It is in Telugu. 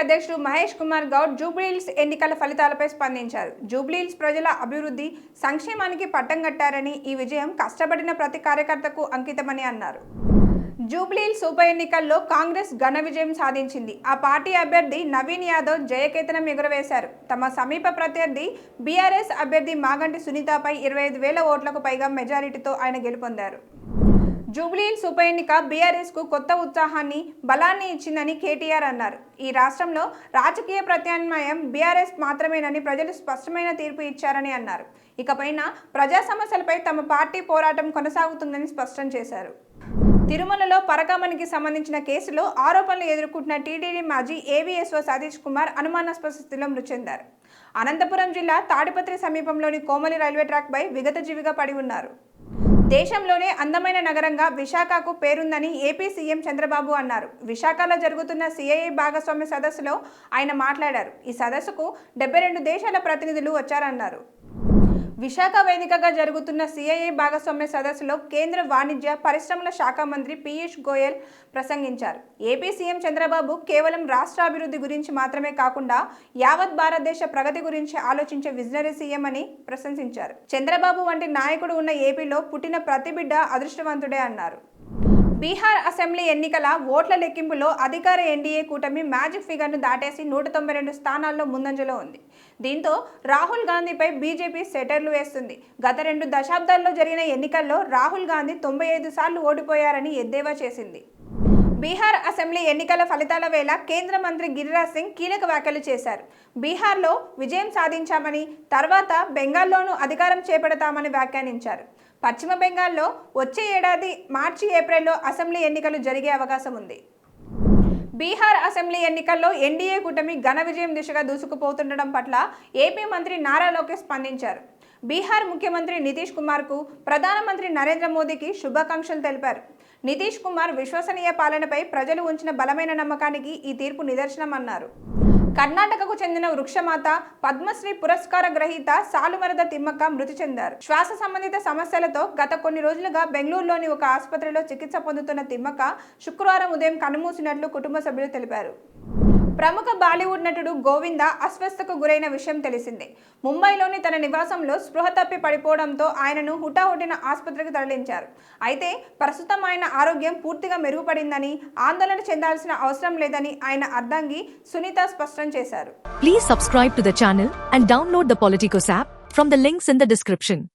అధ్యక్షుడు మహేష్ కుమార్ గౌడ్ జూబ్లీహిల్స్ ఎన్నికల ఫలితాలపై స్పందించారు. జూబ్లీహిల్స్ ప్రజల అభివృద్ధి, సంక్షేమానికి పట్టం కట్టారని, ఈ విజయం కష్టపడిన ప్రతి కార్యకర్తకు అంకితమని అన్నారు. జూబ్లీహిల్స్ ఉప ఎన్నికల్లో కాంగ్రెస్ ఘన విజయం సాధించింది. ఆ పార్టీ అభ్యర్థి నవీన్ యాదవ్ జయకేతనం ఎగురవేశారు. తమ సమీప ప్రత్యర్థి బీఆర్ఎస్ అభ్యర్థి మాగంటి సునీతపై 25,000 ఓట్లకు పైగా మెజారిటీతో ఆయన గెలుపొందారు. జూబ్లీహిల్స్ ఉప ఎన్నిక బీఆర్ఎస్కు కొత్త ఉత్సాహాన్ని, బలాన్ని ఇచ్చిందని కేటీఆర్ అన్నారు. ఈ రాష్ట్రంలో రాజకీయ ప్రత్యామ్నాయం బీఆర్ఎస్ మాత్రమేనని ప్రజలు స్పష్టమైన తీర్పు ఇచ్చారని అన్నారు. ఇకపైన ప్రజా సమస్యలపై తమ పార్టీ పోరాటం కొనసాగుతుందని స్పష్టం చేశారు. తిరుమలలో పరకామణికి సంబంధించిన కేసులో ఆరోపణలు ఎదుర్కొంటున్న టీటీడీ మాజీ ఏవీఎస్ఓ సతీష్ కుమార్ అనుమానాస్పద స్థితిలో మృతి చెందారు. అనంతపురం జిల్లా తాడిపత్రి సమీపంలోని కోమలి రైల్వే ట్రాక్పై విగతజీవిగా పడి ఉన్నారు. దేశంలోనే అందమైన నగరంగా విశాఖకు పేరుందని ఏపీ సీఎం చంద్రబాబు అన్నారు. విశాఖలో జరుగుతున్న సిఐఏ భాగస్వామ్య సదస్సులో ఆయన మాట్లాడారు. ఈ సదస్సుకు 72 దేశాల ప్రతినిధులు వచ్చారన్నారు. విశాఖ వేదికగా జరుగుతున్న సిఐఏ భాగస్వామ్య సదస్సులో కేంద్ర వాణిజ్య పరిశ్రమల శాఖ మంత్రి పీయూష్ గోయల్ ప్రసంగించారు. ఏపీ సీఎం చంద్రబాబు కేవలం రాష్ట్ర అభివృద్ధి గురించి మాత్రమే కాకుండా యావత్ భారతదేశ ప్రగతి గురించి ఆలోచించే విజనరీ సీఎం అని ప్రశంసించారు. చంద్రబాబు వంటి నాయకుడు ఉన్న ఏపీలో పుట్టిన ప్రతి బిడ్డ అదృష్టవంతుడే అన్నారు. బీహార్ అసెంబ్లీ ఎన్నికల ఓట్ల లెక్కింపులో అధికార ఎన్డీఏ కూటమి మ్యాజిక్ ఫిగర్ను దాటేసి 192 స్థానాల్లో ముందంజలో ఉంది. దీంతో రాహుల్ గాంధీపై బీజేపీ సెటర్లు వేస్తుంది. గత 2 దశాబ్దాల్లో జరిగిన ఎన్నికల్లో రాహుల్ గాంధీ 95 సార్లు ఓడిపోయారని ఎద్దేవా చేసింది. బీహార్ అసెంబ్లీ ఎన్నికల ఫలితాల వేళ కేంద్ర మంత్రి గిరిరాజ్ సింగ్ కీలక వ్యాఖ్యలు చేశారు. బీహార్లో విజయం సాధించామని, తర్వాత బెంగాల్లోనూ అధికారం చేపడతామని వ్యాఖ్యానించారు. పశ్చిమ బెంగాల్లో వచ్చే ఏడాది మార్చి, ఏప్రిల్లో అసెంబ్లీ ఎన్నికలు జరిగే అవకాశం ఉంది. బీహార్ అసెంబ్లీ ఎన్నికల్లో ఎన్డీఏ కూటమి ఘన విజయం దిశగా దూసుకుపోతుండడం పట్ల ఏపీ మంత్రి నారా లోకేష్ స్పందించారు. బీహార్ ముఖ్యమంత్రి నితీష్ కుమార్కు ప్రధానమంత్రి నరేంద్ర మోదీకి శుభాకాంక్షలు తెలిపారు. నితీష్ కుమార్ విశ్వసనీయ పాలనపై ప్రజలు ఉంచిన బలమైన నమ్మకానికి ఈ తీర్పు నిదర్శనమన్నారు. కర్ణాటకకు చెందిన వృక్షమాత, పద్మశ్రీ పురస్కార గ్రహీత సాలుమరద తిమ్మక్క మృతి చెందారు. శ్వాస సంబంధిత సమస్యలతో గత కొన్ని రోజులుగా బెంగళూరులోని ఒక ఆసుపత్రిలో చికిత్స పొందుతున్న తిమ్మక్క శుక్రవారం ఉదయం కన్నుమూసినట్లు కుటుంబ సభ్యులు తెలిపారు. ప్రముఖ బాలీవుడ్ నటుడు గోవిందా అస్వస్థకు గురైన విషయం తెలిసిందే. ముంబైలోని తన నివాసంలో స్పృహ తప్పి పడిపోవడంతో ఆయనను హుటాహుటిన ఆసుపత్రికి తరలించారు. అయితే ప్రస్తుతం ఆయన ఆరోగ్యం పూర్తిగా మెరుగుపడిందని, ఆందోళన చెందాల్సిన అవసరం లేదని ఆయన అర్ధాంగి సునీత స్పష్టం చేశారు. Please subscribe to the channel and download the Politicos app from the links in the description.